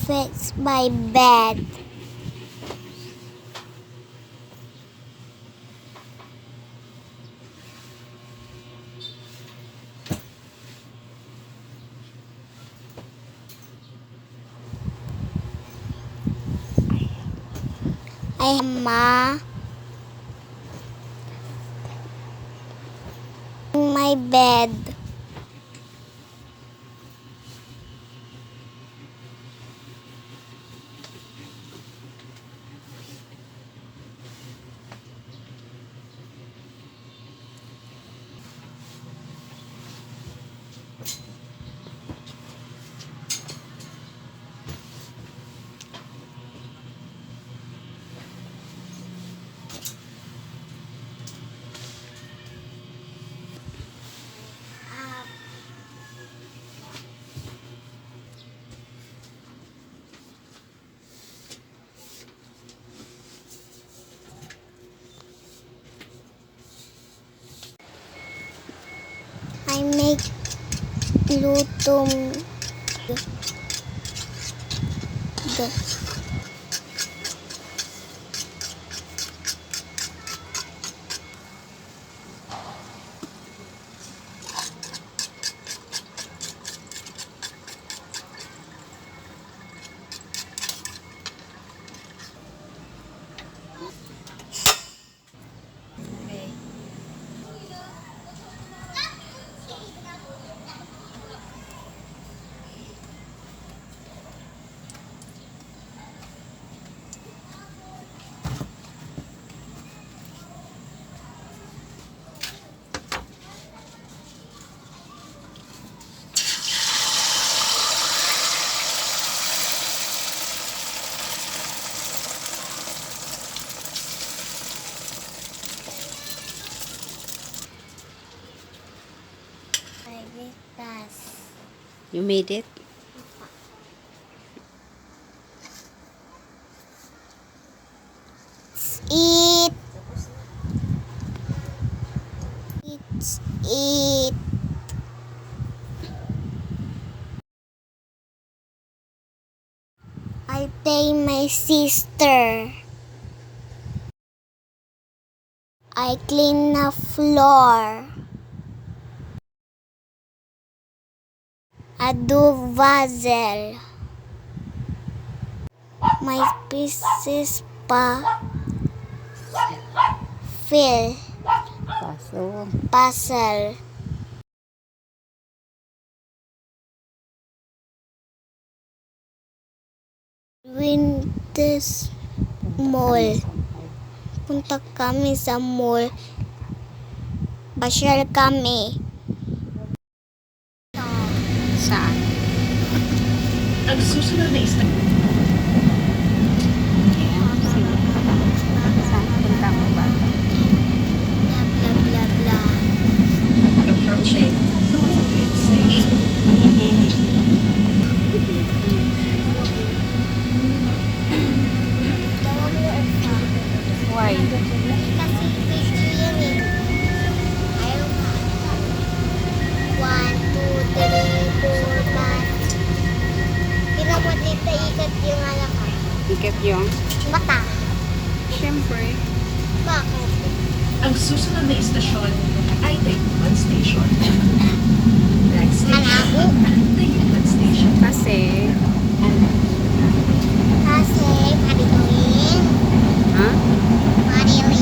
fix my bed. I ma in my bed. I make lutong You made it? Eat. It's eat. I pay my sister. I clean the floor. I do vazel. My pieces pa fill puzzle. Winter's Mall. Punta kami sa mall. Pasyal kami. Saan? Ang susunod na isla. Saan punta mo ba? Blah, blah, blah, blah. Approaching Northgate Station. Why? Kasi picture yan eh. Ayaw ka. 1, 2, 3, 4, 5. Pinapatita ikat yung anak ka. Ikat yung? Mata. Siyempre. Bakit? Ang susunod na istasyon ay Tayuman Station. Next Malabo. station, Tayuman Station. Kasi, Kasi, Marilyn. ha? Marilyn.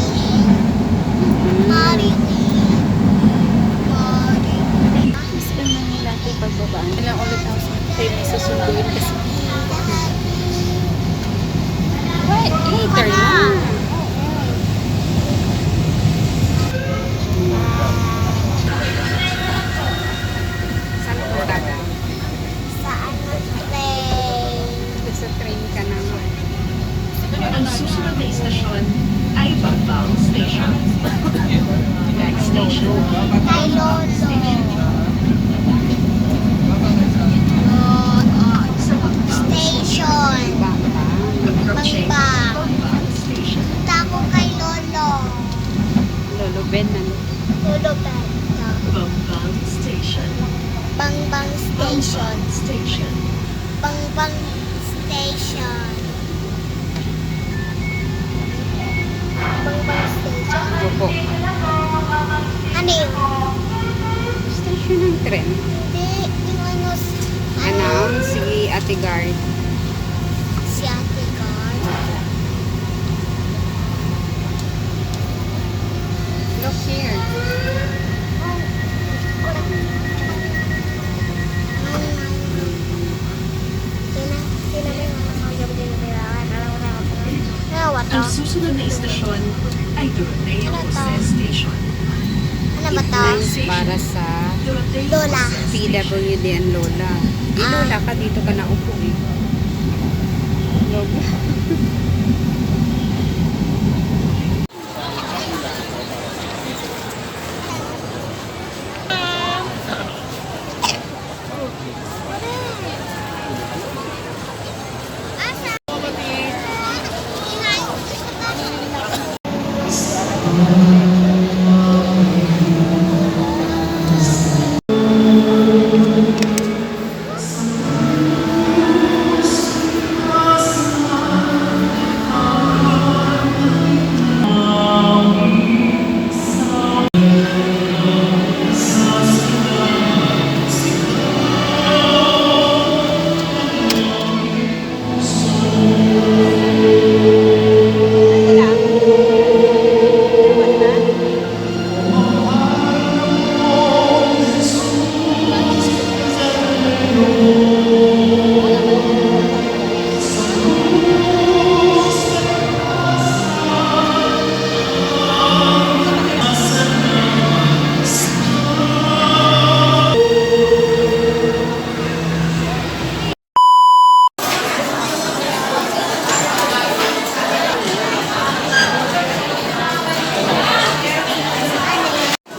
Marilyn. Marilyn. Mas naman nila ito pagbabaan. Ilang ulit ako sa tayo may susunduin kasi. What? Later na. Saan punta ka? Saan mag-train? Sa train ka naman. Ang susunod na istasyon ay Bambang Station. Next station, Kay Lolo. Station. approaching Bambang. Bambang Station. Punta ako kay Lolo. Lolo Ben na. Lolo Bento. Bambang Station. Bangbang Station. Bambang Station. Bangbang Station. Bangbang Station. Opo. Ano yun? Station ng tren. Hindi, yung ano, Announce si Ate Guard. si Ate Guard. Look here. Oh, kurang. Ang susunod na istasyon ay Doroteo Ano to? Jose Station. Ano ba to? Lines para sa Doroteo Lola. Jose Station. PWD and Lola. Lola ka, dito ka na upo eh. Lola.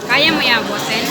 Kaya mo yan, bossen?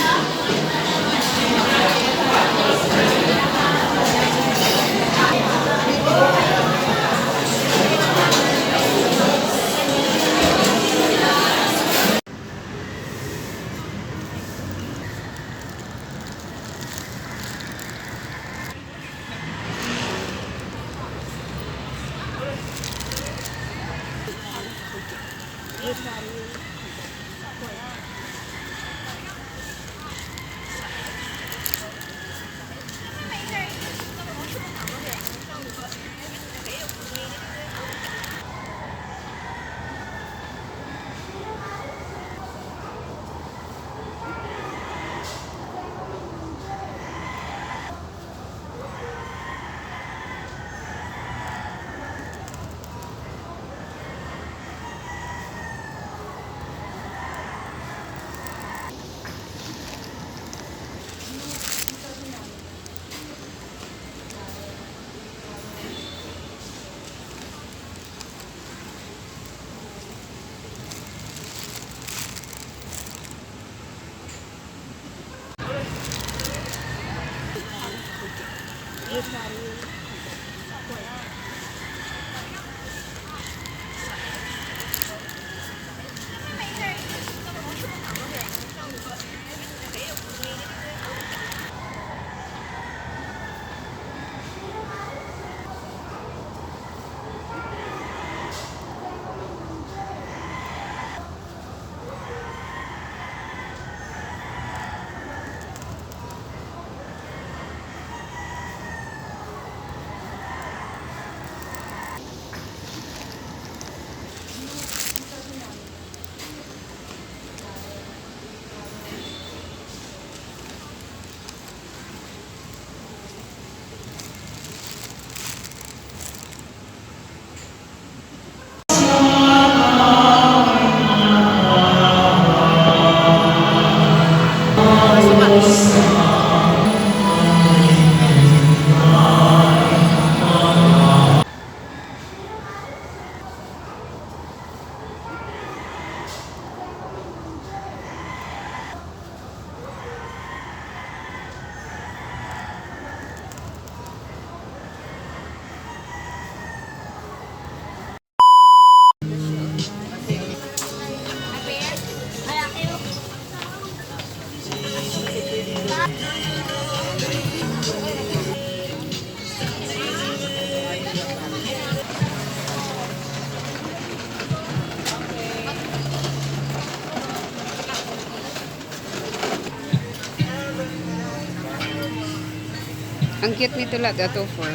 cute nito lahat. Ito for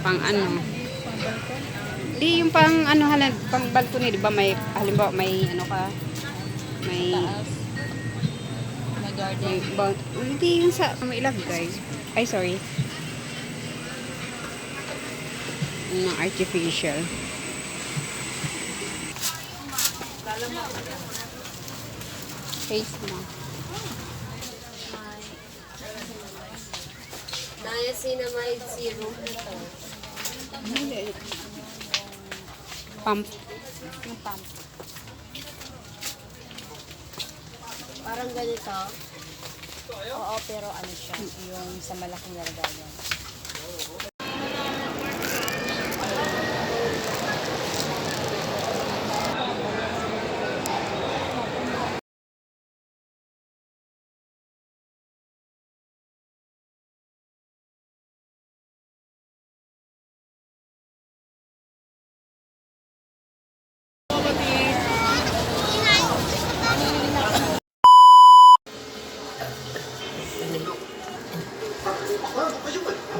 pang ano. Di yung pang ano halad, pang balcony, di ba may halimbawa may ano ka, may May garden. may hindi yung sa may ilagay. Ay sorry. Yung artificial. Face mo. Niacinamide serum ito. Pump. Yung pump. Parang ganito. Oo, pero ano siya, yung sa malaking largayan.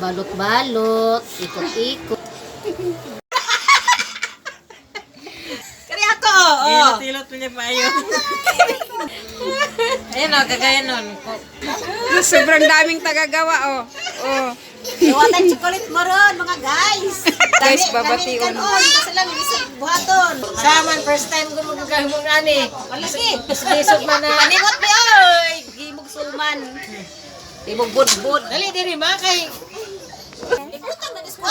Balot-balot, ikot-ikot. Kaya ako, oo. Tilot mo niya pa yun. Ayun o, kagaya nun. Sobrang daming tagagawa, oh. Oh. Iwatan chocolate mo ron, mga guys. Guys, babatiun. Kasi lang, isang buhaton. Saman, first time ko magagawin mo ani. Malaki. Isog man na. Panimot mo, oy. Gimog sulman. Gimog budbud. Dali, diri, mga kay. Ikutan na, dispo.